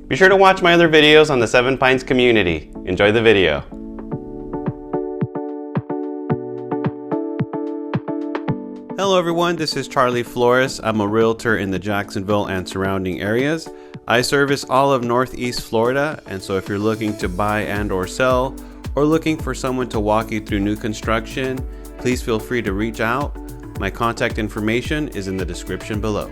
Be sure to watch my other videos on the Seven Pines community. Enjoy the video. Hello everyone, this is Charlie Flores. I'm a realtor in the Jacksonville and surrounding areas. I service all of Northeast Florida, and so if you're looking to buy and or sell, or looking for someone to walk you through new construction, please feel free to reach out. My contact information is in the description below.